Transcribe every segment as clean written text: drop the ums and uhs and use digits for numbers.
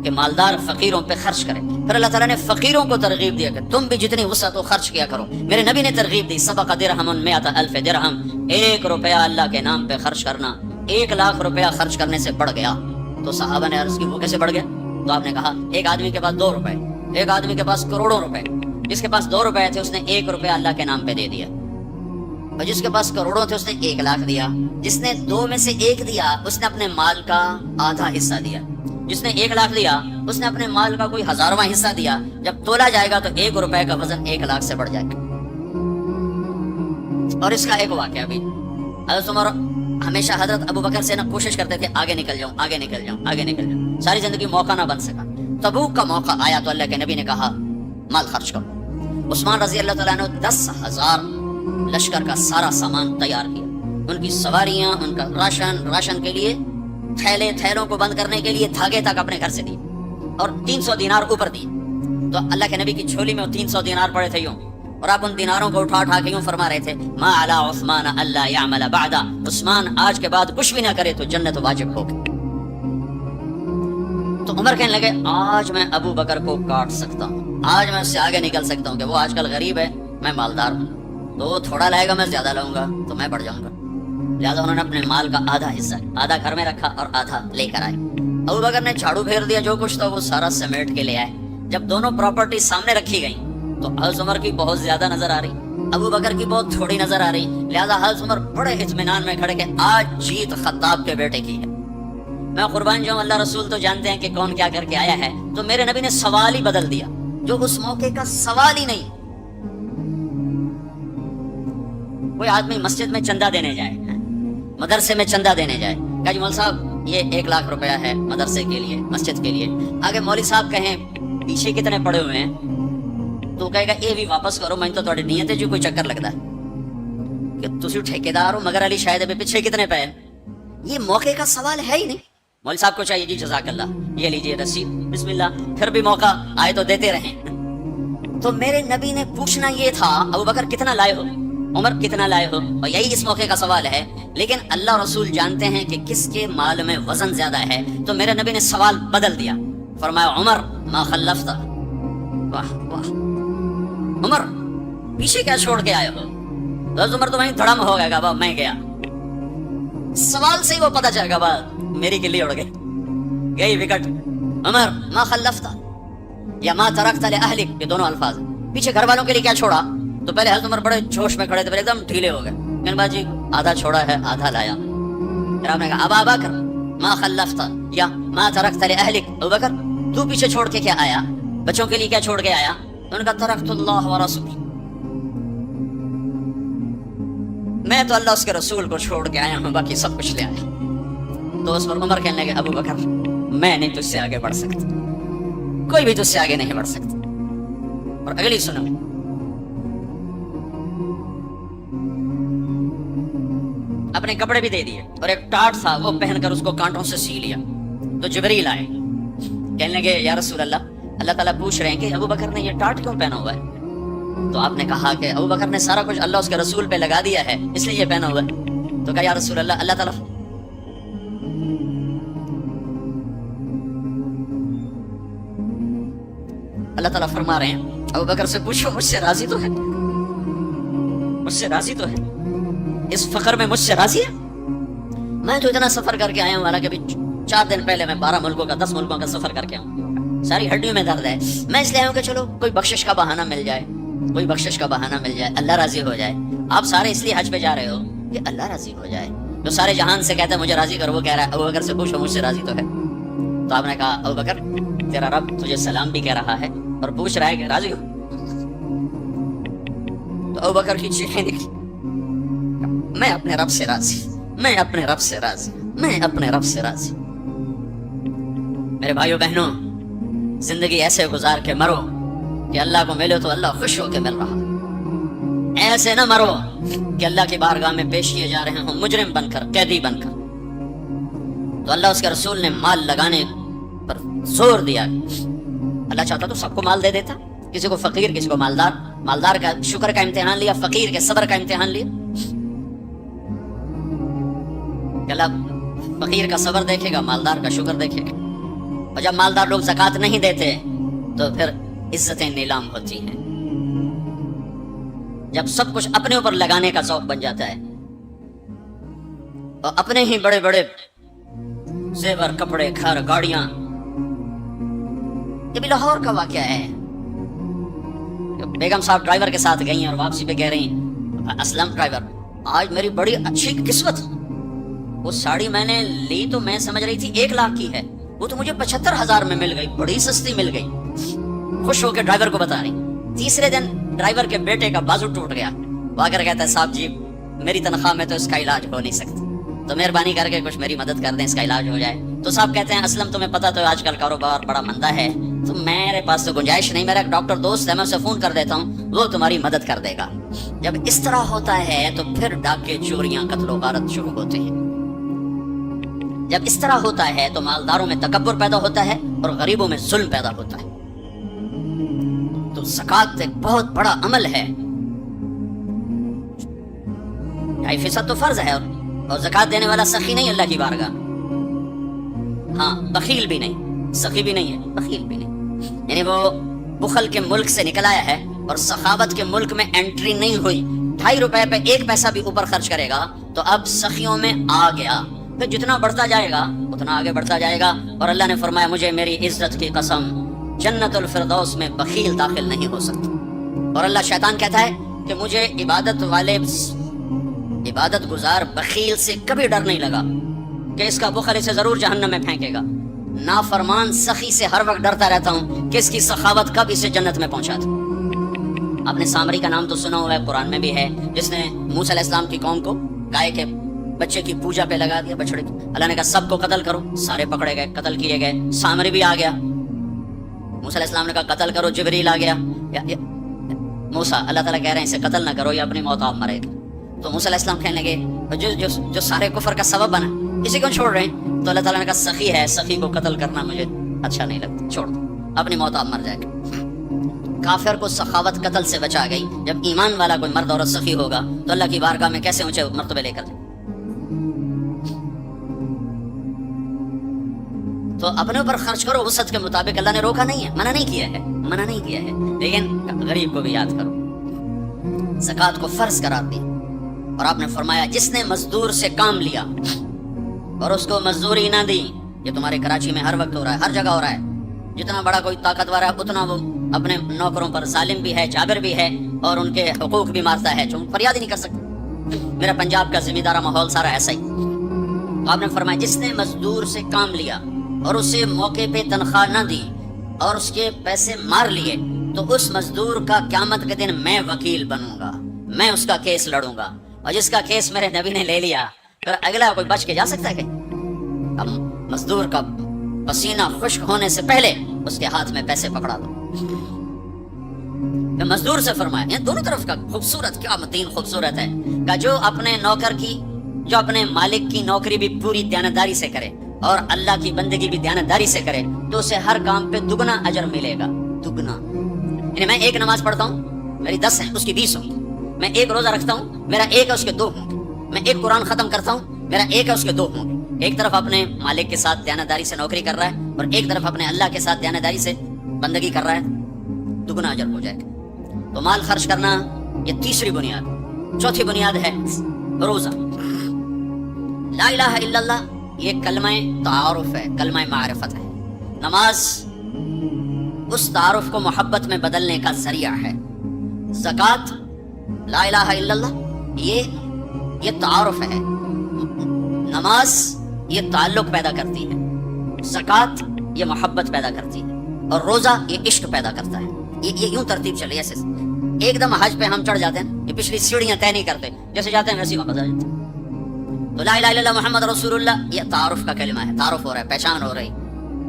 کہ مالدار فقیروں پہ خرچ کرے. پھر اللہ تعالیٰ نے فقیروں کو ترغیب دیا کہ تم بھی جتنی وسعت ہو خرچ کیا کرو. میرے نبی نے ترغیب دی سبق درہم مئۃ الف درہم، 1 روپیہ اللہ کے نام پہ خرچ کرنا 1,00,000 روپیہ خرچ کرنے سے بڑھ گیا. تو صحابہ نے عرض کی وہ کیسے بڑھ گیا؟ تو آپ نے کہا ایک آدمی کے پاس 2 روپے، ایک آدمی کے پاس کروڑوں روپے. جس کے پاس 2 روپے تھے اس نے 1 روپیہ اللہ کے نام پہ دے دیا، اور جس کے پاس کروڑوں تھے اس نے 1,00,000 دیا. جس نے 2 میں سے 1 دیا اس نے اپنے مال کا آدھا حصہ دیا. جس نے 1,00,000 دیا اس نے اپنے مال کا کوئی 1000واں حصہ دیا. جب تولا جائے گا تو 1 روپے کا وزن 1,00,000 سے بڑھ جائے گا. اور اس کا ایک واقعہ بھی، حضرت عمر ہمیشہ حضرت ابو بکر سے کوشش کرتے تھے آگے نکل جاؤں آگے نکل جاؤں آگے نکل جاؤں، ساری زندگی موقع نہ بن سکا. تبوک کا موقع آیا تو اللہ کے نبی نے کہا مال خرچ کرو. عثمان رضی اللہ تعالیٰ نے 10,000 لشکر کا سارا سامان تیار کیا. ان کی سواریاں، ان کا راشن کے لیے تھیلوں کو بند کرنے کے لیے دھاگے تک اپنے گھر سے دیے، اور 300 دینار اوپر دیے. تو اللہ کے نبی کی جھولی میں 300 دینار پڑے تھے یوں، اور آپ ان دیناروں کو اٹھا کے یوں فرما رہے تھے ما علی عثمان الا یعمل بعد، عثمان آج کے بعد کچھ بھی نہ کرے تو جنت واجب ہوگی. تو عمر کہنے لگے آج میں ابو بکر کو کاٹ سکتا ہوں، آج میں اس سے آگے نکل سکتا ہوں کہ وہ آج کل غریب ہے، میں مالدار ہوں، تو وہ تھوڑا لائے گا میں زیادہ لاؤں گا تو میں بڑھ جاؤں گا. لہٰذا انہوں نے اپنے مال کا آدھا حصہ، آدھا گھر میں رکھا اور آدھا لے کر آئے. ابو بکر نے جھاڑو پھیر دیا، جو کچھ تھا وہ سارا سمیٹ کے لے آئے. جب دونوں پراپرٹی سامنے رکھی گئی تو حضرت عمر کی بہت زیادہ نظر آ رہی، ابو بکر کی بہت تھوڑی نظر آ رہی. لہٰذا حضرت عمر بڑے اطمینان میں کھڑے کہ آج جیت خطاب کے بیٹے کی ہے. میں قربان جاؤں، اللہ رسول تو جانتے ہیں کہ کون کیا کر کے آیا ہے. تو میرے نبی نے سوال ہی بدل دیا جو اس موقع کا سوال ہی نہیں. کوئی آدمی مسجد میں چندہ دینے جائے، مدرسے میں چندہ دینے جائے، کہا جی مولوی صاحب یہ 1,00,000 روپیہ ہے مدرسے کے لیے، مسجد کے لیے. آگے مولوی صاحب کہیں پیچھے کتنے پڑے ہوئے ہیں تو کہے گا یہ بھی واپس کرو، میں تو تھوڑی نیت ہے جو کوئی چکر لگتا ہے کہ تسی ٹھیکیدار ہو مگر علی شاید ابھی پیچھے کتنے پے. یہ موقع کا سوال ہے ہی نہیں. مولوی صاحب کو چاہیے جی جزاک اللہ یہ لیجیے رسید بسم اللہ، پھر بھی موقع آئے تو دیتے رہیں. تو میرے نبی نے پوچھنا یہ تھا ابو بکر کتنا لائے ہو، عمر کتنا لائے ہو، اور یہی اس موقع کا سوال ہے. لیکن اللہ رسول جانتے ہیں کہ کس کے مال میں وزن زیادہ ہے. تو میرے نبی نے سوال بدل دیا، فرمایا عمر ما خلفت، واہ واہ عمر پیچھے کیا چھوڑ کے آئے ہو. تو عمر تو وہیں دھڑم ہو گیا گا، میں گیا. سوال سے ہی وہ پتہ چل گا میری گلی اڑ گئی، گئی وکٹ. عمر ما خلفت یا ما ترکت لأہلک، یہ دونوں الفاظ پیچھے گھر والوں کے لیے کیا چھوڑا. تو پہلے حضرت عمر بڑے جوش میں کھڑے تھے، پھر ایک دم ڈھیلے ہو گئے. کہنے باجی آدھا چھوڑا ہے آدھا لایا. پھر آپ نے کہا ابا بکر ما خلفت یا ما ترکت لأہلک، ابو بکر تو پیچھے چھوڑ کے کیا آیا، بچوں کے لیے کیا چھوڑ کے آیا. تو انہوں نے کہا ترکت اللہ ورسول، میں تو اللہ اس کے رسول کو چھوڑ کے آیا ہوں، باقی سب کچھ لے آیا. تو اس پر عمر کہنے لگے ابو بکر میں نہیں تجھ سے آگے بڑھ سکتا، کوئی بھی تجھ سے آگے نہیں بڑھ سکتا. اور اگلی سنو، اپنے کپڑے بھی دے دیے اور ایک ٹاٹ تھا وہ پہن کر اس کو کانٹوں سے سی لیا. تو جبریل آئے، کہنے لگے یا رسول اللہ، اللہ تعالیٰ پوچھ رہے ہیں کہ ابو بکر نے یہ ٹاٹ کیوں پہنا ہوا ہے. تو آپ نے کہا کہ ابو بکر نے سارا کچھ اللہ اس کے رسول پہ لگا دیا ہے اس لیے یہ پہنا ہوا ہے. تو کہا یا رسول اللہ، اللہ تعالیٰ فرما رہے ہیں ابو بکر سے پوچھو مجھ سے راضی تو ہے، مجھ سے راضی تو ہے، اس فخر میں مجھ سے راضی ہے. میں تو اتنا سفر کر کے آیا ہوں، حالانکہ ابھی 4 دن پہلے میں 12 ملکوں کا 10 ملکوں کا سفر کر کے آؤں، ساری ہڈیوں میں درد ہے. میں اس لیے آیا ہوں کہ چلو کوئی بخشش کا بہانہ مل جائے، کوئی بخشش کا بہانہ مل جائے، اللہ راضی ہو جائے. آپ سارے اس لیے حج پہ جا رہے ہو کہ اللہ راضی ہو جائے. جو سارے جہان سے کہتے ہیں مجھے راضی کرو، وہ کہہ رہا ہے ابو بکر سے پوچھو مجھ سے راضی تو ہے. تو آپ نے کہا ابو بکر تیرا رب تجھے سلام بھی کہہ رہا ہے اور پوچھ رہا ہے کہ راضی ہو. تو ابو بکر کی چیخیں نکلی، میں اپنے رب سے راضی، میں اپنے رب سے راضی، میں اپنے رب سے راضی. میرے بھائیو بہنوں، زندگی ایسے گزار کے مرو کہ اللہ کو ملے تو اللہ خوش ہو کے مل رہا، ایسے نہ مرو کہ اللہ کی بارگاہ میں پیش کیے جا رہے ہوں مجرم بن کر، قیدی بن کر. تو اللہ اس کے رسول نے مال لگانے پر زور دیا. اللہ چاہتا تو سب کو مال دے دیتا، کسی کو فقیر کسی کو مالدار. مالدار کا شکر کا امتحان لیا، فقیر کے صبر کا امتحان لیا. اللہ فقیر کا صبر دیکھے گا، مالدار کا شکر دیکھے گا. اور جب مالدار لوگ زکات نہیں دیتے تو پھر عزتیں نیلام ہوتی ہیں. جب سب کچھ اپنے اوپر لگانے کا ذوق بن جاتا ہے اور اپنے ہی بڑے بڑے زیور، کپڑے، گھر، گاڑیاں. یہ بھی لاہور کا واقعہ ہے. بیگم صاحب ڈرائیور کے ساتھ گئی ہیں اور واپسی پہ کہہ رہی ہیں اسلم ڈرائیور آج میری بڑی اچھی قسمت، وہ ساڑی میں نے لی تو میں سمجھ رہی تھی 1 لاکھ کی ہے، وہ تو مجھے 75,000 میں مل گئی، بڑی سستی مل گئی. خوش ہو کے ڈرائیور کو بتا رہی. تیسرے دن ڈرائیور کے بیٹے کا بازو ٹوٹ گیا. وہ آ کر کہتا ہے صاحب جی میری تنخواہ میں تو اس کا علاج ہو نہیں سکتا، تو مہربانی کر کے کچھ میری مدد کر دیں، اس کا علاج ہو جائے. تو صاحب کہتے ہیں اسلم تمہیں پتا تو آج کل کاروبار بڑا مندہ ہے، تو میرے پاس تو گنجائش نہیں، میرا ایک ڈاکٹر دوست ہے میں اسے فون کر دیتا ہوں، وہ تمہاری مدد کر دے گا. جب اس طرح ہوتا ہے تو پھر ڈاکے، چوریاں، قتل و غارت شروع ہوتے ہیں. جب اس طرح ہوتا ہے تو مالداروں میں تکبر پیدا ہوتا ہے اور غریبوں میں ظلم پیدا ہوتا ہے. تو زکات ایک بہت بڑا عمل ہے. 2.5% تو فرض ہے اور زکات دینے والا سخی نہیں اللہ کی بارگاہ. ہاں بخیل بھی نہیں، سخی بھی نہیں ہے، بخیل بھی نہیں. یعنی وہ بخل کے ملک سے نکل آیا ہے اور سخاوت کے ملک میں انٹری نہیں ہوئی. 2.5 روپے پہ 1 پیسہ بھی اوپر خرچ کرے گا تو اب سخیوں میں آ گیا. پھر جتنا بڑھتا جائے گا اتنا آگے بڑھتا جائے گا. اور اللہ نے فرمایا مجھے میری عزت کی قسم جنت الفردوس میں بخیل داخل نہیں ہو سکتا. اور اللہ شیطان کہتا ہے کہ مجھے عبادت والے، عبادت گزار بخیل سے کبھی ڈر نہیں لگا کہ اس کا بخل اسے ضرور جہنم میں پھینکے گا. نافرمان سخی سے ہر وقت ڈرتا رہتا ہوں کہ اس کی سخاوت کب اسے جنت میں پہنچا دے. آپ نے سامری کا نام تو سنا ہوا ہے، قرآن میں بھی ہے، جس نے موسیٰ علیہ السلام کی قوم کو گائے کے بچے کی پوجا پہ لگا دیا، بچڑے کی. اللہ نے کہا سب کو قتل کرو، سارے پکڑے گئے، قتل کیے گئے. سامری بھی آ گیا. موسیٰ علیہ السلام نے کہا قتل کرو، جبریل آ گیا. موسیٰ اللہ تعالیٰ کہہ رہے ہیں اسے قتل نہ کرو، یہ اپنی موت آپ مرے گا. تو موسیٰ علیہ السلام کہنے لگے جو سارے کفر کا سبب بنا اسی کو چھوڑ رہے ہیں. تو اللہ تعالیٰ نے کہا سخی ہے، سخی کو قتل کرنا مجھے اچھا نہیں لگتا، چھوڑ دو، اپنی موت آپ مر جائے گا. کافر کو سخاوت قتل سے بچا گئی. جب ایمان والا کوئی مرد عورت سخی ہوگا تو اللہ کی بارگاہ میں کیسے اونچے مرتبے لے کر جائے. تو اپنے اوپر خرچ کرو وسعت کے مطابق. اللہ نے روکا نہیں ہے، منع نہیں کیا ہے، منع نہیں کیا ہے، لیکن غریب کو بھی یاد کرو. زکات کو فرض قرار دیا اور آپ نے فرمایا جس نے مزدور سے کام لیا اور اس کو مزدوری نہ دی. یہ تمہارے کراچی میں ہر وقت ہو رہا ہے، ہر جگہ ہو رہا ہے. جتنا بڑا کوئی طاقتور ہے اتنا وہ اپنے نوکروں پر ظالم بھی ہے، جابر بھی ہے اور ان کے حقوق بھی مارتا ہے، جو فریاد ہی نہیں کر سکتے. میرا پنجاب کا زمیندارہ ماحول سارا ایسا ہی. تو آپ نے فرمایا جس نے مزدور سے کام لیا اور اسے موقع پہ تنخواہ نہ دی اور اس کے پیسے مار لیے تو اس مزدور کا قیامت کے دن میں وکیل بنوں گا، میں اس کا کیس لڑوں گا. اور جس کا کیس میرے نبی نے لے لیا پھر اگلا کوئی بچ کے جا سکتا ہے کہ؟ اب مزدور کا پسینہ خشک ہونے سے پہلے اس کے ہاتھ میں پیسے پکڑا دو. مزدور سے فرمایا، یہ دونوں طرف کا خوبصورت، کیا متین خوبصورت ہے کہ جو اپنے نوکر کی، جو اپنے مالک کی نوکری بھی پوری دیانتداری سے کرے اور اللہ کی بندگی بھی دیانتداری سے کرے تو اسے ہر کام پہ دگنا اجر ملے گا، دگنا. یعنی میں 1 نماز پڑھتا ہوں میری 10 ہیں، اس کی 20 ہوں گی. میں 1 روزہ رکھتا ہوں میرا 1 ہے، اس کے 2 ہوں گے. میں 1 قرآن ختم کرتا ہوں میرا 1 ہے، اس کے 2 ہوں گے. ایک طرف اپنے مالک کے ساتھ دیانتداری سے نوکری کر رہا ہے اور ایک طرف اپنے اللہ کے ساتھ دیانتداری سے بندگی کر رہا ہے، دگنا اجر ہو جائے گا. تو مال خرچ کرنا یہ تیسری بنیاد. چوتھی بنیاد ہے روزہ. لا الہ الا اللہ یہ کلمہ تعارف ہے، کلمہ معرفت ہے. نماز اس تعارف کو محبت میں بدلنے کا ذریعہ ہے. زکات لا الہ الا اللہ یہ تعارف ہے. نماز یہ تعلق پیدا کرتی ہے، زکات یہ محبت پیدا کرتی ہے اور روزہ یہ عشق پیدا کرتا ہے. یہ یوں ترتیب چلی ایسے. ایک دم حج پہ ہم چڑھ جاتے ہیں، یہ پچھلی سیڑھیاں طے نہیں کرتے، جیسے جاتے ہیں ویسے واپس آ جاتے ہیں. تو لا الہ الا اللہ محمد رسول اللہ یہ تعارف کا کلمہ ہے. تعارف ہو رہا ہے، پہچان ہو رہی.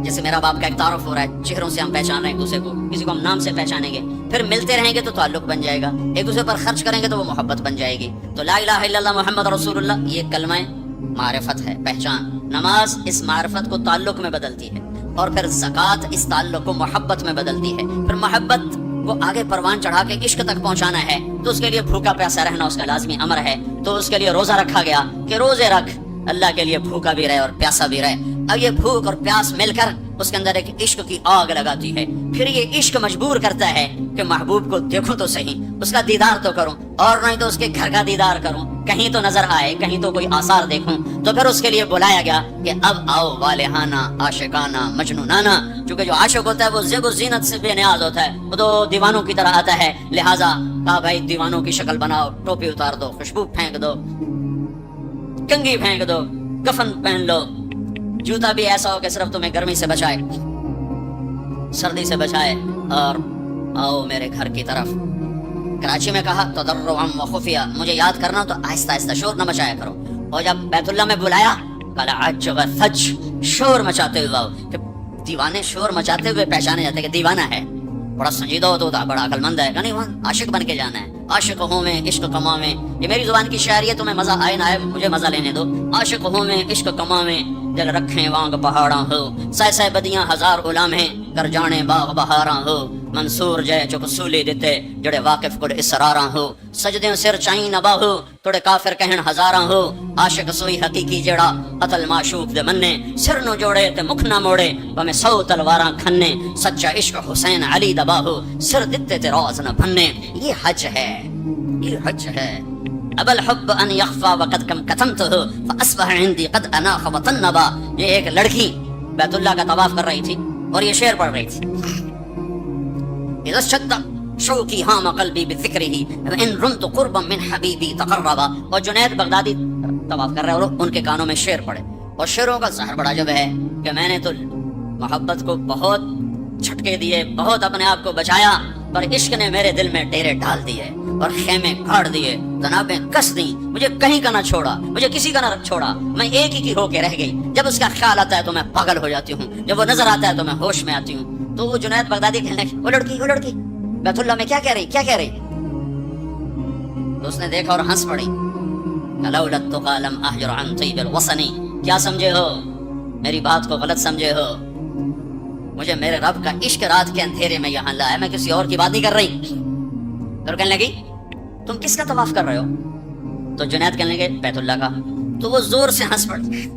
جیسے میرا باپ کا ایک تعارف ہو رہا ہے، چہروں سے ہم پہچان رہے ہیں ایک دوسرے کو، کسی کو ہم نام سے پہچانیں گے، پھر ملتے رہیں گے تو تعلق بن جائے گا، ایک دوسرے پر خرچ کریں گے تو وہ محبت بن جائے گی. تو لا الہ الا اللہ محمد رسول اللہ یہ کلمہ معرفت ہے، پہچان. نماز اس معرفت کو تعلق میں بدلتی ہے اور پھر زکات اس تعلق کو محبت میں بدلتی ہے. پھر محبت کو آگے پروان چڑھا کے عشق تک پہنچانا ہے تو اس کے لیے بھوکا پیاسا رہنا اس کا لازمی امر ہے. تو اس کے لیے روزہ رکھا گیا کہ روزے رکھ، اللہ کے لیے بھوکا بھی رہے اور پیاسا بھی رہے. اب یہ بھوک اور پیاس مل کر اس کے اندر ایک عشق کی آگ لگاتی ہے. پھر یہ عشق مجبور کرتا ہے کہ محبوب کو دیکھوں تو صحیح, اس کا دیدار تو کروں, اور نہیں تو اس کے گھر کا دیدار کروں, کہیں تو نظر آئے, کہیں تو کوئی آثار دیکھوں. تو پھر اس کے لیے بلایا گیا کہ اب آؤ والہانہ عاشقانہ مجنونانہ. چونکہ جو عاشق ہوتا ہے وہ زیب و زینت سے بے نیاز ہوتا ہے, وہ تو دیوانوں کی طرح آتا ہے. لہٰذا کہا بھائی دیوانوں کی شکل بناؤ, ٹوپی اتار دو, خوشبو پھینک دو, کنگھی پھینک دو, کفن پہن لو, جوتا بھی ایسا ہو کہ صرف تمہیں گرمی سے بچائے, سردی سے بچائے, اور آؤ میرے گھر کی طرف. کراچی میں کہا تضرعا و خفیہ, مجھے یاد کرنا تو آہستہ آہستہ شور نہ مچایا کرو. اور جب بیت اللہ میں بلایا قال عجب فج, شور مچاتے ہوئے, کہ دیوانے شور مچاتے ہوئے پہچانے جاتے کہ دیوانہ ہے, بڑا سنجیدہ ہوتا ہے, بڑا عقل مند ہے. نہیں, وہاں عاشق بن کے جانا ہے. عاشق ہوں میں عشق کما میں, یہ میری زبان کی شاعری ہے, تمہیں مزہ آئے نہ آئے مجھے مزہ لینے دو. عاشق ہوں میں عشق کما میں, دل رکھیں وانگ پہاڑاں ہو, سہ سہ بدیاں ہزار غلامیں, کر جانے باغ بہاراں ہو. منصور جے چک سولی دیتے, جڑے واقف کل اسراراں ہو. سجدیں سر چائیں نبا ہو, توڑے کافر کہن ہزاراں ہو. عاشق سوئی حقیقی جیڑا قتل معشوق دے مننے, سر نو جوڑے تے مکھ نہ موڑے, بمیں 100 تلواراں کھنے. سچا عشق حسین علی دبا ہو, سر دتے تے روز نہ بھنے. یہ حج ہے, یہ حج ہے. اب الحب ان یخفا وقد کم کتمتہ فاصبح عندی قد اناخ وطنبا. یہ ایک لڑکی بیت اللہ کا طواف کر رہی تھی اور یہ شعر پڑھ رہی تھی. اذا اشتد شوقی ہام قلبی بذکرہ وان رمت قربا من حبیبی تقربا. اور جنید بغدادی طواف کر رہے اور ان کے کانوں میں شعر پڑے, اور شعروں کا ظاہر بڑا عجب ہے کہ میں نے تو محبت کو بہت جھٹکے دیے, بہت اپنے آپ کو بچایا, پر عشق نے میرے دل میں ڈیرے ڈال دیے اور خیمے گھاڑ دیے, تنابیں کس دیں, مجھے کہیں کا نہ چھوڑا, مجھے کسی کا نہ چھوڑا. میں ایک ہی کی ہو کے رہ گئی. جب اس کا خیال آتا ہے تو میں پاگل ہو جاتی ہوں, جب وہ نظر آتا ہے تو میں ہوش میں آتی ہوں. تو وہ جنید بغدادی کہنے لگے وہ لڑکی بیت اللہ میں کیا کہہ رہی, کیا کہہ رہی. تو اس نے دیکھا اور ہنس پڑی. لولا التقى لم اهجر عن طيب الوطن. کیا سمجھے ہو, میری بات کو غلط سمجھے ہو, مجھے میرے رب کا عشق رات کے اندھیرے میں یہاں لایا, میں کسی اور کی بات نہیں کر رہی. تو کہنے لگی تم کس کا طواف کر رہے ہو. تو جنید کہنے لگے بیت اللہ کا. تو وہ زور سے ہنس پڑی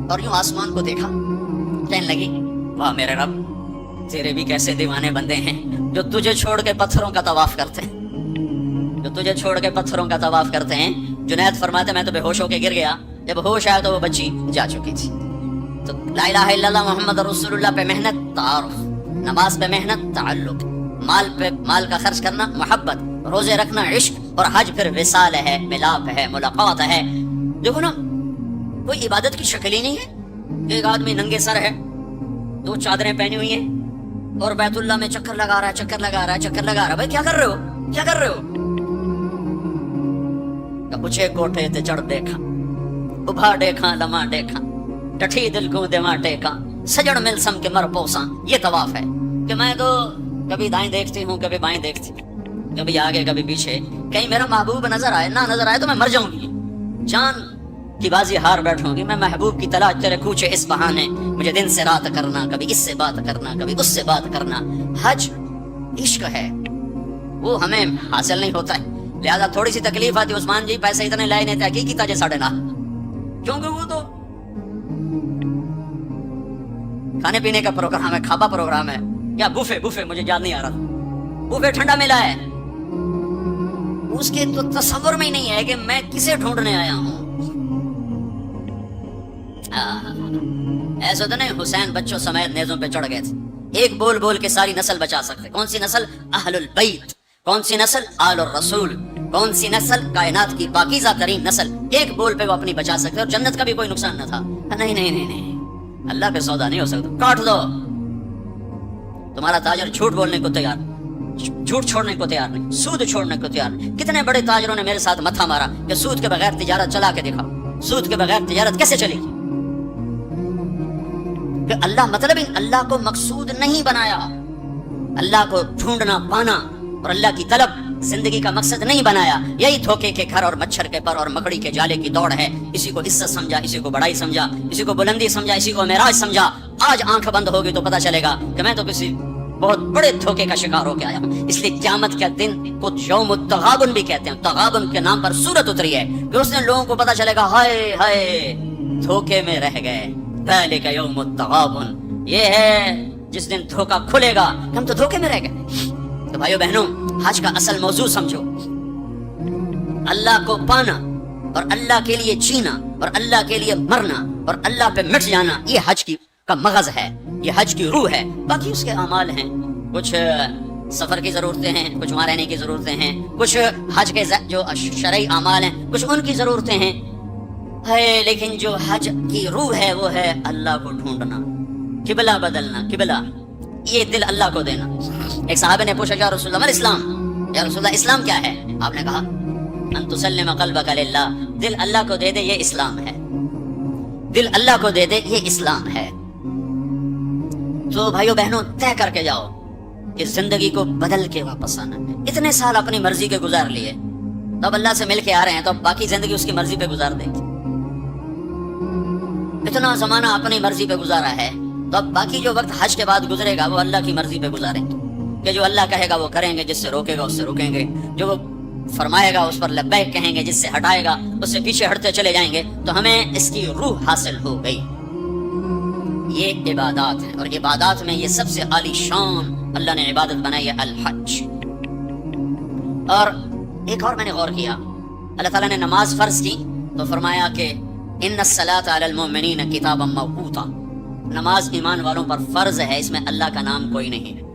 اور یوں آسمان کو دیکھا, کہنے لگی واہ میرے رب, تیرے بھی کیسے دیوانے بندے ہیں جو تجھے چھوڑ کے پتھروں کا طواف کرتے ہیں, جو تجھے چھوڑ کے پتھروں کا طواف کرتے ہیں. جنید فرماتے میں تو بے ہوش ہو کے گر گیا, جب ہوش آیا تو وہ بچی جا چکی تھی. تو لا الہ الا اللہ محمد رسول اللہ پہ محنت تعارف, نماز پہ محنت تعلق, مال کا خرچ کرنا محبت, روزے رکھنا عشق, اور حج پھر وصال ہے, ملاپ ہے, ملاقات ہے. دیکھو نا, کوئی عبادت کی شکل ہی نہیں ہے. ایک آدمی ننگے سر ہے, 2 چادریں پہنی ہوئی ہیں, اور بیت اللہ میں چکر لگا رہا ہے. بھائی کیا کر رہے ہو, کیا کر رہے ہو. اونچے کوٹھے تے چڑھ دیکھا, ابھا دیکھا لما دیکھا, ٹٹھی دل کو دما ٹیکا, سجڑ مل سم کے مر پوساں. یہ طواف ہے کہ میں تو کبھی دائیں دیکھتی ہوں, کبھی بائیں دیکھتی ہوں, کبھی آگے کبھی پیچھے, کہیں میرا محبوب نظر آئے, نہ نظر آئے تو میں مر جاؤں گی, جان کی بازی ہار بیٹھوں گی. میں محبوب کی تلاش تیرے کوچے اس بہانے, مجھے دن سے رات کرنا, کبھی اس سے بات کرنا, کبھی اس سے بات کرنا. حج عشق ہے, وہ ہمیں حاصل نہیں ہوتا ہے. لہذا تھوڑی سی تکلیف آتی. عثمان جی پیسے اتنے لائے نہیں تھے, حقیقی تاجے 9.5, کیونکہ وہ تو کھانے پینے کا پروگرام ہے, کھابا پروگرام ہے, یا بوفے مجھے یاد نہیں آ رہا, بوفے ٹھنڈا ملا ہے. اس کے تو تصور میں ہی نہیں ہے کہ میں کسے ڈھونڈنے آیا ہوں. ایسا تو نہیں حسین بچوں سمیت نیزوں پہ چڑھ گئے تھے. ایک بول کے ساری نسل بچا سکتے. کون سی نسل؟ اہل البیت. کون سی نسل؟ آل الرسول. کون سی نسل؟ کائنات کی پاکیزہ ترین نسل. ایک بول پہ وہ اپنی بچا سکتے, اور جنت کا بھی کوئی نقصان نہ تھا. نہیں, اللہ پہ سودا نہیں ہو سکتا. کاٹ دو. تمہارا تاجر جھوٹ بولنے کو تیار, جھوٹ چھوڑنے کو تیار نہیں, سود چھوڑنے کو تیار نہیں. کتنے بڑے تاجروں نے میرے ساتھ متھا مارا کہ سود کے بغیر تجارت چلا کے دکھاؤ. سود کے بغیر تجارت کیسے چلے گی؟ کہ اللہ مطلب اللہ کو مقصود نہیں بنایا. اللہ کو ڈھونڈنا پانا اور اللہ کی طلب زندگی کا مقصد نہیں بنایا. یہی دھوکے کے گھر اور مچھر کے پر اور مکڑی کے جالے کی دوڑ ہے. اسی کو عزت سمجھا, اسی کو بڑائی سمجھا, اسی کو بلندی سمجھا, اسی کو معراج سمجھا. آج آنکھ بند ہوگی تو پتہ چلے گا کہ میں تو کسی بہت بڑے دھوکے کا شکار ہو کے آیا ہوں. اس لیے قیامت کا دن کو یوم التغابن بھی کہتے ہیں. تغابن کے نام پر سورت اتری ہے کہ اس دن لوگوں کو پتہ چلے گا ہائے ہائے دھوکے میں رہ گئے, ذالک یوم التغابن، یہ ہے جس دن دھوکہ کھلے گا کہ ہم تو دھوکے میں رہ گئے۔ تو بھائیو بہنوں، حج کا اصل موضوع سمجھو، اللہ کو پانا اور اللہ کے لیے جینا اور اللہ کے لیے مرنا اور اللہ پہ مٹ جانا، یہ حج کا مغز ہے، یہ حج کی روح ہے۔ باقی اس کے اعمال ہیں، کچھ سفر کی ضرورتیں ہیں، کچھ وہاں رہنے کی ضرورتیں ہیں، کچھ حج کے جو شرعی اعمال ہیں کچھ ان کی ضرورتیں ہیں، لیکن جو حج کی روح ہے وہ ہے اللہ کو ڈھونڈنا، قبلہ بدلنا، قبلہ یہ دل اللہ کو دینا۔ ایک صحابہ نے پوچھا یا رسول اللہ ما الاسلام، یا رسول اللہ اسلام کیا ہے؟ آپ نے کہا ان تسلم قلبک للہ، دل اللہ کو دے دے، یہ اسلام ہے، دل اللہ کو دے دے، یہ اسلام ہے۔ تو بھائیو بہنوں، طے کر کے جاؤ کہ زندگی کو بدل کے واپس آنا۔ اتنے سال اپنی مرضی کے گزار لیے، تو اب اللہ سے مل کے آ رہے ہیں، تو اب باقی زندگی اس کی مرضی پہ گزار دیں گے۔ اتنا زمانہ اپنی مرضی پہ گزارا ہے، تو اب باقی جو وقت حج کے بعد گزرے گا وہ اللہ کی مرضی پہ گزاریں گے، کہ جو اللہ کہے گا وہ کریں گے، جس سے روکے گا اس سے رکیں گے، جو وہ فرمائے گا اس پر لبیک کہیں گے، جس سے ہٹائے گا اس سے پیچھے ہٹتے چلے جائیں گے۔ تو ہمیں اس کی روح حاصل ہو گئی۔ یہ عبادات ہیں، اور عبادات میں یہ سب سے عالی شان اللہ نے عبادت بنائی ہے الحج۔ اور ایک اور میں نے غور کیا، اللہ تعالیٰ نے نماز فرض کی تو فرمایا کہ ان الصلاۃ علی المؤمنین کتابا موقوتا، نماز ایمان والوں پر فرض ہے، اس میں اللہ کا نام کوئی نہیں ہے۔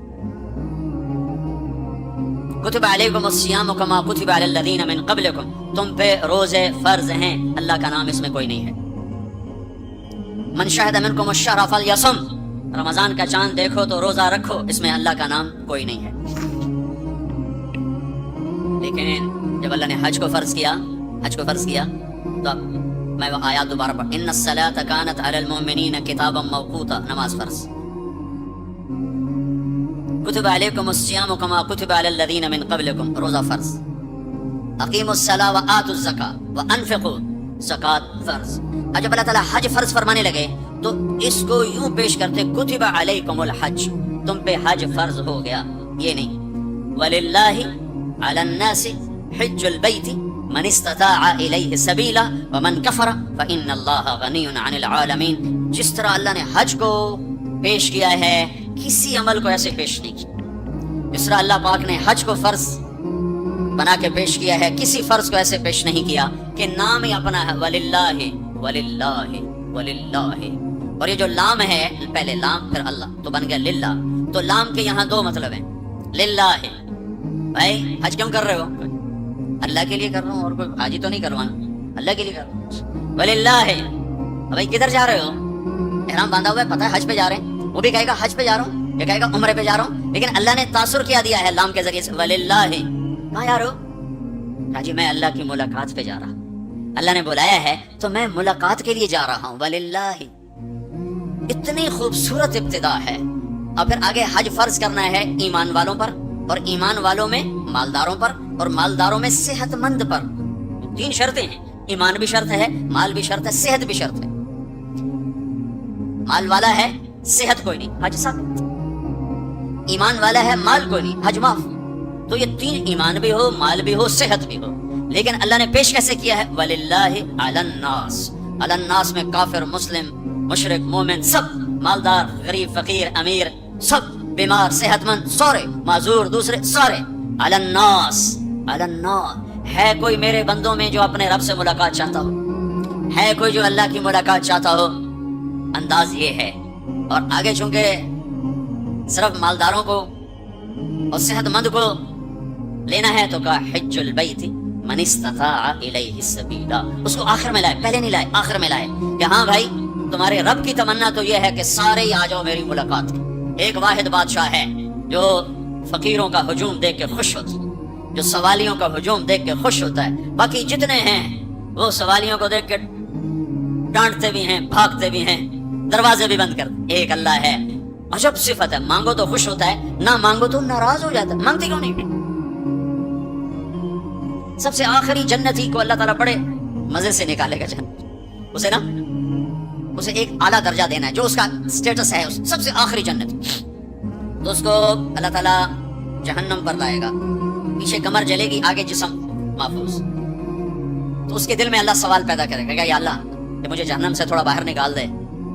کتب علیکم الصیام کما کتب علی الذین من قبلکم، تم پہ روزے فرض ہیں، اللہ کا نام اس میں کوئی نہیں ہے۔ من شہد منکم الشہر فلیصم، رمضان کا چاند دیکھو تو روزہ رکھو، اس میں اللہ کا نام کوئی نہیں ہے۔ لیکن جب اللہ نے حج کو فرض کیا تو اب میں وہ آیات دوبارہ پڑھ، ان الصلاۃ کانت علی المؤمنین کتابا موقوتا، نماز فرض۔ کتب علیکم الصیام کما کتب علی الذین من قبلکم، روزہ فرض۔ اقیموا الصلاۃ وآتوا الزکاۃ وانفقوا، زکات فرض۔ اور جب اللہ تعالیٰ حج فرض فرمانے لگے تو اس کو یوں پیش کرتے، کتب علیکم الحج، تم پہ حج فرض ہو گیا، یہ نہیں وللہ علی الناس حج البیت من استطاع الیہ سبیلا ومن کفر فإن اللہ غنی عن العالمین۔ جس طرح اللہ نے حج کو پیش کیا ہے، کسی عمل کو ایسے پیش نہیں کیا۔ جس طرح اللہ پاک نے حج کو فرض بنا کے پیش کیا ہے، کسی فرض کو ایسے پیش نہیں کیا کہ نام ہی اپنا ہے، وللہ وللہ وللہ۔ اور یہ جو لام ہے، پہلے لام پھر اللہ، تو بن گیا للہ۔ تو لام کے یہاں دو مطلب ہیں، للہ ہے، بھائی حج کیوں کر رہے ہو؟ اللہ کے لیے کر رہا ہوں، اور کوئی حاجی تو نہیں کروانا، اللہ کے لیے کر رہا ہوں۔ وللہ ہے، بھائی کدھر جا رہے ہو؟ احرام باندھا ہوا ہے، پتہ ہے حج پہ جا رہے ہیں، وہ بھی کہے گا حج پہ جا رہا ہوں، یہ کہے گا عمرے پہ جا رہا ہوں، لیکن اللہ نے تاثر کیا دیا ہے لام کے ذریعے سے، وللہ ہے۔ کہاں جا رہے ہو؟ حاجی میں اللہ کی ملاقات پہ جا رہا ہوں، اللہ نے بلایا ہے تو میں ملاقات کے لیے جا رہا ہوں، وللہ۔ اتنی خوبصورت ابتدا ہے۔ اور پھر آگے حج فرض کرنا ہے ایمان والوں پر، اور ایمان والوں میں مالداروں پر، اور مالداروں میں صحت مند پر۔ تین شرطیں ہیں، ایمان بھی شرط ہے، مال بھی شرط ہے، صحت بھی شرط ہے۔ مال والا ہے، صحت کوئی نہیں، حج ثابت۔ ایمان والا ہے، مال کوئی نہیں، حج معاف۔ تو یہ تین، ایمان بھی ہو، مال بھی ہو، صحت بھی ہو۔ لیکن اللہ نے پیش کیسے کیا ہے؟ وَلِلَّهِ عَلَى النَّاسِ، علی الناس میں کافر، مسلم، مشرک، مومن، سب، مالدار، غریب، فقیر، امیر، سب، بیمار، صحت مند، سارے، معذور، دوسرے، سارے، علی الناس، علی الناس۔ ہے کوئی میرے بندوں میں جو اپنے رب سے ملاقات چاہتا ہو؟ ہے کوئی جو اللہ کی ملاقات چاہتا ہو؟ انداز یہ ہے۔ اور آگے چونکہ صرف مالداروں کو اور صحت مند کو لینا ہے تو کہا حج البیت من استطاع الیہ السبیلا، اس کو آخر میں لائے، پہلے نہیں لائے، آخر میں لائے کہ ہاں بھائی تمہارے رب کی تمنا تو یہ ہے کہ سارے ہی آ جاؤ میری ملاقات کی۔ ایک واحد بادشاہ ہے جو فقیروں کا ہجوم دیکھ کے خوش ہوتا ہے، جو سوالیوں کا ہجوم دیکھ کے خوش ہوتا ہے، باقی جتنے ہیں وہ سوالیوں کو دیکھ کے ڈانٹتے بھی ہیں، بھاگتے بھی ہیں، دروازے بھی بند کرتے۔ ایک اللہ ہے، عجب صفت ہے، مانگو تو خوش ہوتا ہے، نہ مانگو تو ناراض ہو جاتا ہے۔ مانگتے کیوں نہیں؟ سب سے آخری جنتی کو اللہ تعالیٰ بڑے مزے سے نکالے گا جنت، اسے ایک اعلیٰ درجہ دینا ہے جو اس کا سٹیٹس ہے، سب سے آخری جنت، تو اس کو اللہ تعالیٰ جہنم پر لائے گا، پیچھے کمر جلے گی، آگے جسم محفوظ۔ تو اس کے دل میں اللہ سوال پیدا کرے گا، یا اللہ کہ مجھے جہنم سے تھوڑا باہر نکال دے،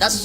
10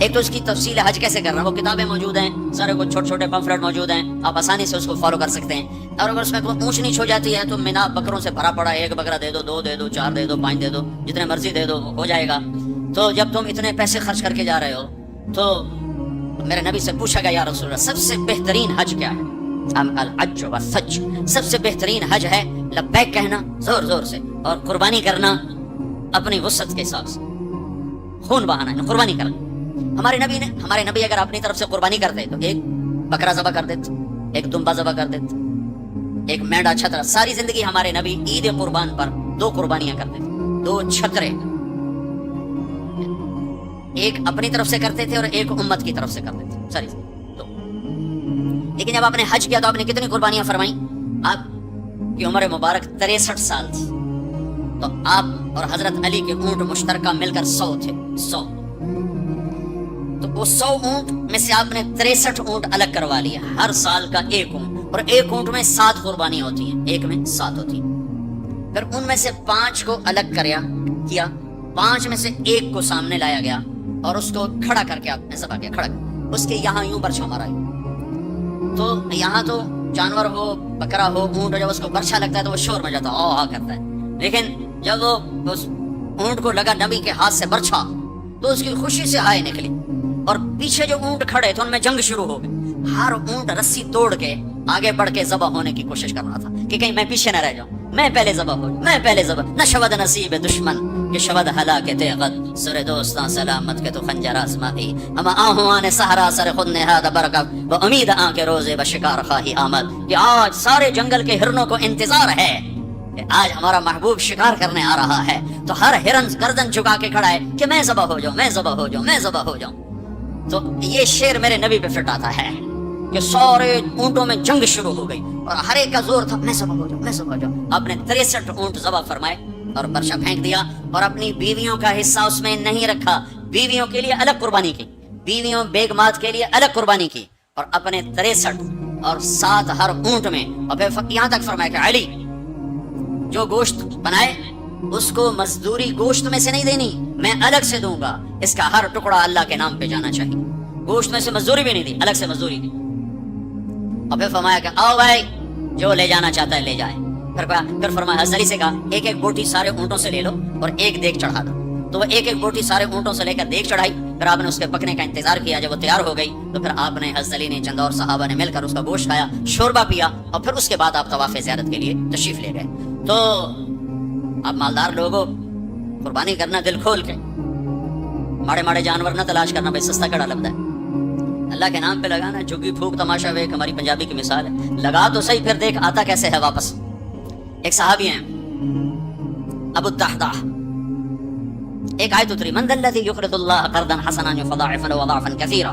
ایک تو اس کی تفصیل حج کیسے کرنا، وہ کتابیں موجود ہیں، سارے کو چھوٹے چھوٹے پمفلٹ موجود ہیں، آپ آسانی سے اس کو فالو کر سکتے ہیں. اور اگر اس میں کوئی اونچ نیچ ہو جاتی ہے تو مینا بکروں سے بھرا پڑا ہے، ایک بکرا دے دو، 2 دے دو، 4 دے دو، 5 دے دو، جتنے مرضی دے دو ہو جائے گا. تو جب تم اتنے پیسے خرچ کر کے جا رہے ہو تو میرے نبی سے پوچھا گیا، یا رسول اللہ سب سے بہترین حج کیا ہے؟ الحج والسج، سب سے بہترین حج ہے لبیک کہنا زور زور سے اور قربانی کرنا اپنی وسعت کے حساب سے، خون بہانا، قربانی کرنا. ہمارے نبی اگر اپنی طرف سے قربانی کرتے تو ایک بکرا ذبح کر دیتے، ایک دمبا ذبح کر دیتے، ایک مینڈا چھترا. ساری زندگی ہمارے نبی عید قربان پر 2 قربانیاں کرتے تھے، 2 چھترے، ایک اپنی طرف سے کرتے تھے اور ایک امت کی طرف سے کرتے تھے ساری زندگی 2. لیکن جب آپ نے حج کیا تو آپ نے کتنی قربانیاں فرمائیں؟ آپ کی عمر مبارک 63 سال تھی، تو آپ اور حضرت علی کے اونٹ مشترکہ مل کر 100 تھے. 100 تو وہ 100 اونٹ میں سے آپ نے 63 اونٹ الگ کروا لیا، ہر سال کا 1 اونٹ، اور 1 اونٹ میں 7 قربانیاں ہوتی ہیں، 1 میں 7 ہوتی ہیں. پھر ان میں سے 5 کو الگ کیا، 5 میں سے 1 کو سامنے لایا گیا اور اس کو کھڑا کر کے آپ نے ذبح کیا، کھڑا کر اس کے یہاں یوں برچھا مارا. تو یہاں تو جانور ہو، بکرا ہو، اونٹ ہو، جب اس کو برچھا لگتا ہے تو وہ شور میں جاتا ہے، آ کرتا ہے. لیکن جب وہ اس اونٹ کو لگا نبی کے ہاتھ سے برچھا تو اس کی خوشی سے ہائے نکلی، اور پیچھے جو اونٹ کھڑے تھے ان میں جنگ شروع ہو گئی. ہر اونٹ رسی توڑ کے آگے بڑھ کے ذبح ہونے کی کوشش کر رہا تھا کہ کہیں میں پیچھے نہ رہ جاؤں، میں پہلے ذبح ہو جاؤں، میں پہلے ذبح. نہ شود نصیب دشمن کہ شود ہلاک تیغت، سر دوستاں سلامت کے تو خنجر آزمائی، اما آہوان صحرا سر خود نہاد برکب و امید آن کے روزے بشکار خواہی آمد. کہ آج سارے جنگل کے ہرنوں کو انتظار ہے کہ آج ہمارا محبوب شکار کرنے آ رہا ہے، تو ہر ہرن گردن جھکا کے کھڑا ہے کہ میں ذبح ہو جاؤں، میں ذبح ہو جاؤں، میں ذبح ہو جاؤں. تو یہ شعر میرے نبی پہ فٹ آتا ہے کہ سارے اونٹوں میں جنگ شروع ہو گئی اور ہر ایک کا زور تھا میں ذبح ہو جاؤں، میں ذبح ہو جاؤں. آپ نے 63 اونٹ ذبح فرمائے اور برچا پھینک دیا، اور اپنی بیویوں کا حصہ اس میں نہیں رکھا. بیویوں کے لیے الگ قربانی کی، بیویوں بیگمات کے لیے الگ قربانی کی، اور اپنے 63 اور 7 ہر اونٹ میں. اور پھر یہاں تک فرمایا کہ علی جو گوشت بنائے اس کو مزدوری گوشت میں سے نہیں دینی، میں الگ سے دوں گا، اس کا ہر ٹکڑا اللہ کے نام پہ جانا چاہیے. گوشت میں سے مزدوری بھی نہیں دی، الگ سے مزدوری دی. اور پھر فرمایا کہ آؤ بھائی جو لے جانا چاہتا ہے لے جائے. پھر فرمایا حضرت علی سے کہا ایک ایک بوٹی سارے اونٹوں سے لے لو اور ایک دیگ چڑھا دو. تو وہ ایک ایک بوٹی سارے اونٹوں سے لے کر دیگ چڑھائی. پھر آپ نے اس کے پکنے کا انتظار کیا. جب وہ تیار ہو گئی تو پھر آپ نے حضرت علی نے چند اور صحابہ نے مل کر اس کا گوشت کھایا، شوربہ پیا، اور پھر اس کے بعد آپ طواف زیارت کے لیے تشریف لے گئے. تو آپ مالدار لوگوں قربانی کرنا دل کھول کے، ماڑے ماڑے جانور نہ تلاش کرنا، بھائی سستا کڑا لگتا ہے. اللہ کے نام پہ لگانا، جھگی پھونک تماشا ویک ہماری پنجابی کی مثال ہے. لگا تو صحیح، پھر دیکھ آتا کیسے ہے واپس. ایک صحابی ہیں ابو الدحداح، ایک آیت اتری من ذا الذی یقرض اللہ قرضا حسنا یضاعف له اضعافا کثیرا.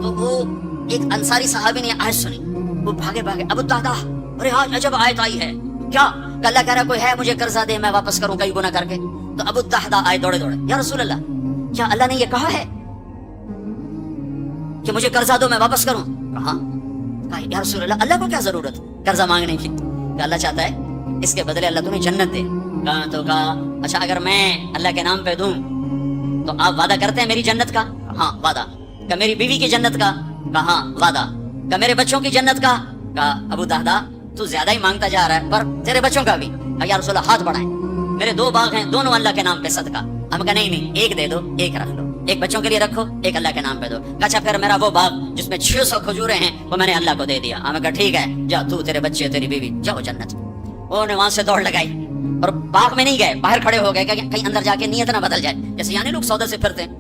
تو وہ ایک انصاری صحابی نے آیت سنی، وہ بھاگے ابو الدحداح، ارے آج عجب آیت آئی ہے، کیا کہ اللہ کہہ رہا کوئی ہے مجھے قرضہ دے میں واپس کروں کئی گنا کر کے. تو ابو الدحداح آئے دوڑے یا رسول اللہ کیا اللہ نے یہ کہا ہے کہ مجھے قرضہ دو میں واپس کروں؟ کہا یا رسول اللہ اللہ کو کیا ضرورت قرضہ مانگنے کی؟ کہ اللہ چاہتا ہے اس کے بدلے اللہ تمہیں جنت دے. کہا اچھا اگر میں اللہ کے نام پہ دوں تو آپ وعدہ کرتے ہیں میری جنت کا؟ ہاں وعدہ. کہ میری بیوی کی جنت کا؟ کہا ہاں وعدہ. کہ میرے بچوں کی جنت کا؟ کہا ابو دہدا تو زیادہ ہی مانگتا جا رہا ہے، پر تیرے بچوں کا بھی. کہا یا رسول اللہ ہاتھ بڑھائیں، میرے 2 باغ ہیں دونوں اللہ کے نام پہ صدقہ. ہم کہا نہیں ایک دے دو، ایک رکھ لو، ایک بچوں کے لیے رکھو، ایک اللہ کے نام پہ دو. اچھا پھر میرا وہ باغ جس میں 600 کھجوریں ہیں وہ میں نے اللہ کو دے دیا. ہمیں کہا ٹھیک ہے جا تو تیرے بچے تیری بیوی جاؤ جنت. انہوں نے وہاں سے دوڑ لگائی اور باغ میں نہیں گئے، باہر کھڑے ہو گئے کہ کہیں اندر جا کے نیت نہ بدل جائے. جیسے یعنی لوگ سودے سے پھرتے ہیں،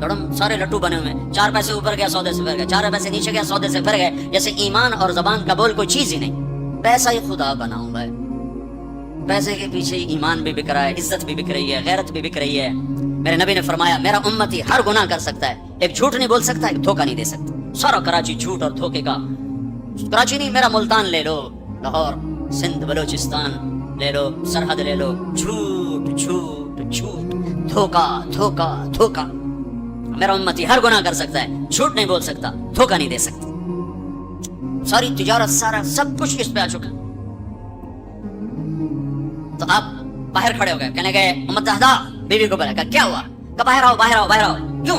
دوڑم سارے لٹو بنے ہوئے، 4 پیسے اوپر گیا سودے سے پھر گئے، 4 پیسے نیچے گیا سودے سے پھر گئے. جیسے ایمان اور زبان کا بول کوئی چیز ہی نہیں. پیسہ ہی خدا بناؤں گا. پیسے کے پیچھے ایمان بھی بک رہا ہے، عزت بھی بک رہی ہے، غیرت بھی بک رہی ہے. میرے نبی نے فرمایا میرا امتی ہر گناہ کر سکتا ہے، ایک جھوٹ نہیں بول سکتا، ایک دھوکہ نہیں دے سکتا. سارا کراچی جھوٹ اور دھوکے کا. کراچی نہیں، میرا ملتان لے لو، لاہور، سندھ، بلوچستان لے لو، سرحد لے لو، جھوٹ جھوٹ جھوٹ، دھوکہ دھوکہ دھوکہ. میرا امتی ہر گناہ کر سکتا ہے، جھوٹ نہیں بول سکتا، دھوکہ نہیں دے سکتا. ساری تجارت سارا سب کچھ اس پہ آ چکا. تو آپ باہر کھڑے ہو گئے، کہنے گئے امت دہدا بیوی کو بولا کیا ہوا؟ کہ باہر آؤ باہر آؤ باہر آؤ. کیوں؟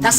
10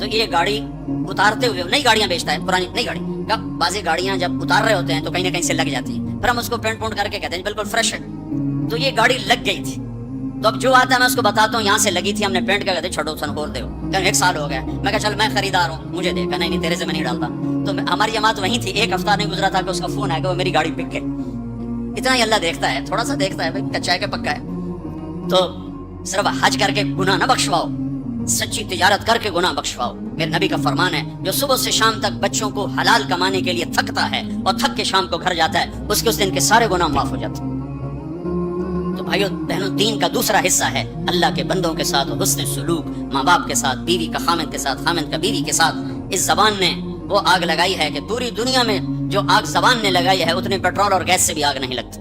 تو یہ گاڑی اتارتے ہوئے نئی گاڑیاں بیچتا ہے, پرانی نئی گاڑی کا بازی گاڑیاں جب اتار رہے ہوتے ہیں تو کہیں نہ کہیں سے لگ جاتی ہیں, پھر ہم اس کو پینٹ پونٹ کر کے کہتے ہیں بالکل فریش ہے. تو یہ گاڑی لگ گئی تھی, تو اب جو آتا ہے میں اس کو بتاتا ہوں یہاں سے لگی تھی, ہم نے پینٹ کر کہتے چھوڑو سن اور دے ہو, 1 سال ہو گیا. میں کہا چل میں خریدار ہوں مجھے دے, کہ نہیں تیرے سے میں نہیں ڈالتا. تو ہماری جماعت وہیں تھی, 1 ہفتہ نہیں گزرا تھا کہ اس کا فون آیا کہ وہ میری گاڑی بک گئی. اتنا ہی اللہ دیکھتا ہے, تھوڑا سا دیکھتا ہے, بھائی کچا ہے کہ پکا ہے. تو صرف حج کر کے گناہ نہ بخشواؤ, سچی تجارت کر کے گناہ بخشواؤ. میرے نبی کا فرمان ہے جو صبح سے شام تک بچوں کو حلال کمانے کے لیے تھکتا ہے اور تھک کے شام کو گھر جاتا ہے, اس کے اس دن کے سارے گناہ معاف ہو جاتے ہیں. تو بھائیو بہنوں, دین کا دوسرا حصہ ہے اللہ کے بندوں کے ساتھ حسن سلوک, ماں باپ کے ساتھ, بیوی کا خامد کے ساتھ, خامد کا بیوی کے ساتھ. اس زبان نے وہ آگ لگائی ہے کہ پوری دنیا میں جو آگ زبان نے لگائی ہے اتنی پیٹرول اور گیس سے بھی آگ نہیں لگتی.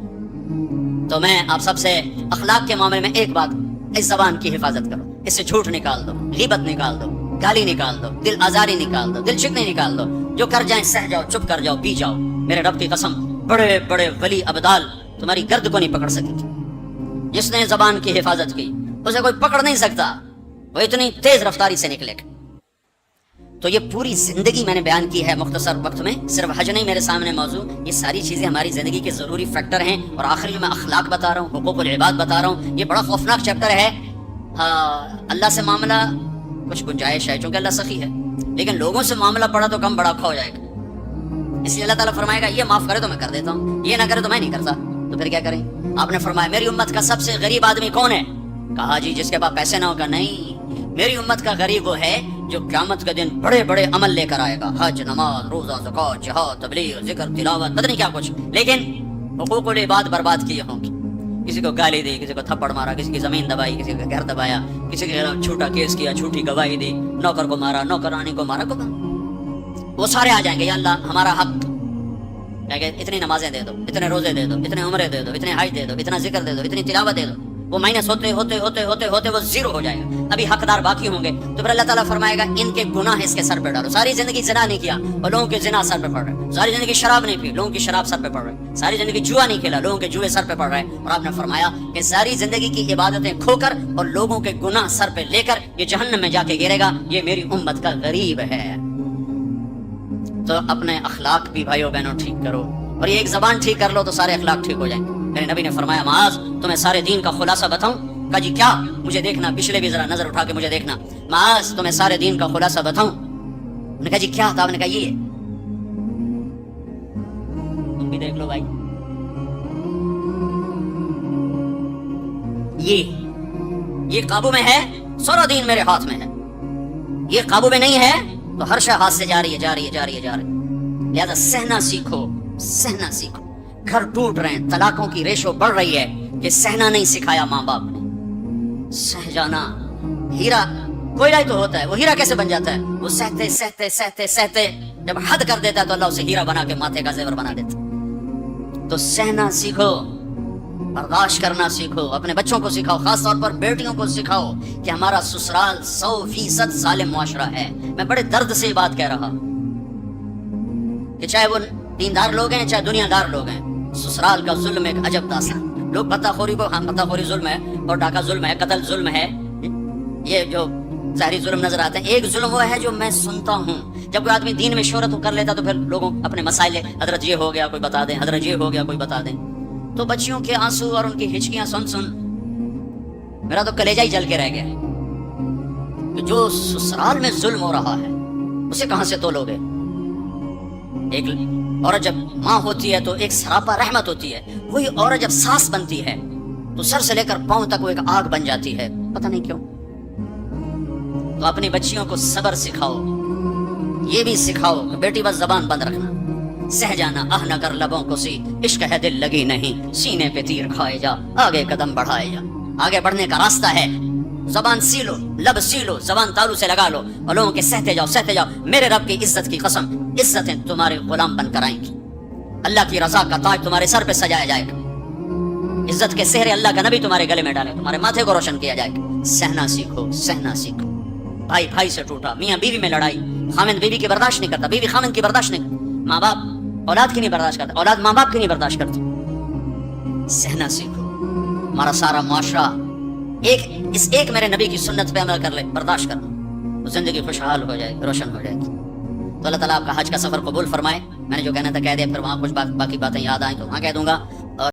تو میں آپ سب سے اخلاق کے معاملے میں ایک بات, اس زبان کی حفاظت کرو. اس سے جھوٹ نکال دو, غیبت نکال دو, گالی نکال دو, دل آزاری نکال دو, دل چکنی نکال دو. جو کر جائیں سہ جاؤ, چپ کر جاؤ, پی جاؤ. میرے رب کی قسم بڑے بڑے ولی ابدال تمہاری گرد کو نہیں پکڑ سکے تھے. جس نے زبان کی حفاظت کی اسے کوئی پکڑ نہیں سکتا, وہ اتنی تیز رفتاری سے نکلے گا. تو یہ پوری زندگی میں نے بیان کی ہے مختصر وقت میں, صرف حج نہیں میرے سامنے موضوع, یہ ساری چیزیں ہماری زندگی کے ضروری فیکٹر ہیں. اور آخری میں اخلاق بتا رہا ہوں, حقوق العباد بتا رہا ہوں. یہ بڑا خوفناک چیپٹر ہے. اللہ سے معاملہ کچھ گنجائش ہے چونکہ اللہ سخی ہے, لیکن لوگوں سے معاملہ پڑا تو کم بڑا ہو جائے گا. اس لیے اللہ تعالیٰ فرمائے گا یہ معاف کرے تو میں کر دیتا ہوں, یہ نہ کرے تو میں نہیں کرتا. تو پھر کیا کریں؟ آپ نے فرمایا میری امت کا سب سے غریب آدمی کون ہے؟ کہا جی جس کے پاس پیسے نہ ہوگا. نہیں, میری امت کا غریب وہ ہے جو قیامت کے دن بڑے بڑے عمل لے کر آئے گا, حج, نماز, روزہ, زکوٰۃ, جہاد, تبلیغ, ذکر, تلاوت, پتہ نہیں کیا کچھ, لیکن حقوق العباد برباد کیے ہوں گے. کسی کو گالی دی, کسی کو تھپڑ مارا, کسی کی زمین دبائی, کسی کا گھر دبایا, کسی کے خلاف چھوٹا کیس کیا, جھوٹی گواہی دی, نوکر کو مارا, نوکرانی کو مارا, وہ سارے آ جائیں گے, یا اللہ ہمارا حق, اتنی نمازیں دے دو, اتنے روزے دے دو, اتنے عمرے دے دو, اتنے حج دے دو, اتنا ذکر دے دو, اتنی تلاوت دے دو. وہ مائنس ہوتے ہوتے ہوتے ہوتے ہوتے وہ زیرو ہو جائے گا, ابھی حقدار باقی ہوں گے. تو پھر اللہ تعالیٰ فرمائے گا ان کے گناہ اس کے سر پہ ڈالو. ساری زندگی زنا نہیں کیا اور لوگوں کے زنا سر پہ پڑ رہے, ساری زندگی شراب نہیں پی, لوگوں کی شراب سر پہ پڑ رہے, ساری زندگی جوا نہیں کھیلا, لوگوں کے جوئے سر پہ پڑ رہے. اور آپ نے فرمایا کہ ساری زندگی کی عبادتیں کھو کر اور لوگوں کے گناہ سر پہ لے کر یہ جہنم میں جا کے گرے گا, یہ میری امت کا غریب ہے. تو اپنے اخلاق بھی بھائیو بہنوں ٹھیک کرو, اور یہ ایک زبان ٹھیک کر لو تو سارے اخلاق ٹھیک ہو جائیں گے. میرے نبی نے فرمایا معاذ تمہیں سارے دین کا خلاصہ بتاؤں؟ کہا جی کیا؟ مجھے دیکھنا, پچھلے بھی ذرا نظر اٹھا کے مجھے دیکھنا. معاذ تمہیں سارے دین کا خلاصہ بتاؤں؟ انہوں نے کہا جی کیا تھا؟ آپ نے کہا یہ, تم بھی دیکھ لو بھائی, یہ قابو میں ہے, سارا دین میرے ہاتھ میں ہے. یہ قابو میں نہیں ہے تو ہر شے ہاتھ سے جا رہی ہے, جا رہی ہے, جا رہی ہے, جا رہی ہے. لہذا سہنا سیکھو, سہنا سیکھو. گھر ٹوٹ رہے ہیں, طلاقوں کی ریشو بڑھ رہی ہے کہ سہنا نہیں سکھایا ماں باپ نے. سہ جانا, ہیرا کوئلہ ہی تو ہوتا ہے, وہ ہیرا کیسے بن جاتا ہے؟ وہ سہتے سہتے سہتے سہتے جب حد کر دیتا ہے تو اللہ اسے ہیرا بنا کے ماتھے کا زیور بنا دیتا. تو سہنا سیکھو, برداشت کرنا سیکھو, اپنے بچوں کو سکھاؤ, خاص طور پر بیٹیوں کو سکھاؤ کہ ہمارا سسرال 100% ظالم معاشرہ ہے. میں بڑے درد سے یہ بات کہہ رہا کہ چاہے وہ دیندار لوگ ہیں چاہے دنیا دار لوگ ہیں, سسرال کا ظلم ایک عجب داستان. لوگ پتہ خوری کو, ہاں پتہ خوری ظلم ہے, اور ڈاکہ ظلم ہے, قتل ظلم ہے, یہ جو ظاہری ظلم نظر آتے ہیں. ایک ظلم وہ ہے جو میں سنتا ہوں, جب کوئی آدمی دین میں شہرت کر لیتا تو پھر لوگوں اپنے مسائل, حضرت یہ ہو گیا کوئی بتا دیں, حضرت یہ ہو گیا کوئی بتا دیں. تو بچیوں کے آنسو اور ان کی ہچکیاں سن سن میرا تو کلیجہ ہی جل کے رہ گیا کہ جو سسرال میں ظلم ہو رہا ہے اسے کہاں سے تولو گے. ایک عورت جب ماں ہوتی ہے تو ایک سراپا رحمت ہوتی ہے, وہی عورت جب ساس بنتی ہے تو سر سے لے کر پاؤں تک وہ ایک آگ بن جاتی ہے, پتہ نہیں کیوں. تو اپنی بچیوں کو صبر سکھاؤ, یہ بھی سکھاؤ کہ بیٹی بس زبان بند رکھنا, سہ جانا, نہ کر لبوں کو سی, عشق ہے دل لگی نہیں, سینے پہ تیر کھائے جا, آگے قدم بڑھائے جا. آگے بڑھنے کا راستہ ہے, زبان سی لو, لب سی لو, زبان تالو سے لگا لو, اور لوگوں کے سہتے جاؤ, سہتے جاؤ. میرے رب کی عزت کی قسم, عزتیں تمہارے غلام بن کر آئیں گی, اللہ کی رضا کا تاج تمہارے سر پہ سجایا جائے گا, عزت کے سہرے اللہ کا نبی تمہارے گلے میں ڈالے, تمہارے ماتھے کو روشن کیا جائے گا. سہنا سیکھو, سہنا سیکھو. بھائی بھائی سے ٹوٹا, میاں بیوی میں لڑائی, خامند بیوی کی برداشت نہیں کرتا, بیوی خامند کی برداشت نہیں کرتا, ماں باپ اولاد کی نہیں برداشت کرتا, اولاد ماں باپ کی نہیں برداشت کرتی. سہنا سیکھو. ہمارا سارا معاشرہ ایک میرے نبی کی سنت پہ عمل کر لے, برداشت کرنا. تو زندگی خوشحال ہو جائے گی، روشن ہو جائے گی۔ تو اللہ تعالیٰ آپ کا حج کا سفر قبول فرمائے۔ میں نے جو کہنا تھا کہہ دیا، پھر وہاں کچھ باقی باتیں یاد آئیں تو وہاں کہہ دوں گا۔